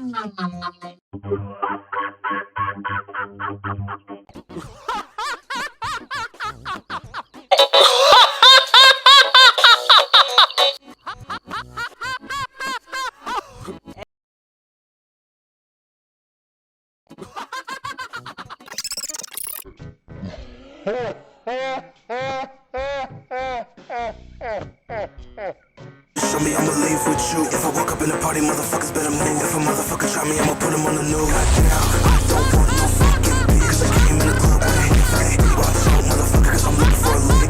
Show me I'ma leave with you. If I walk up in a party, motherfuckers better move. If a motherfucker try me, I'ma put him on the news. Goddamn, I don't want no fucking beef. Cause I came in the club with a hey, watch out, motherfucker, cause I'm looking for a look.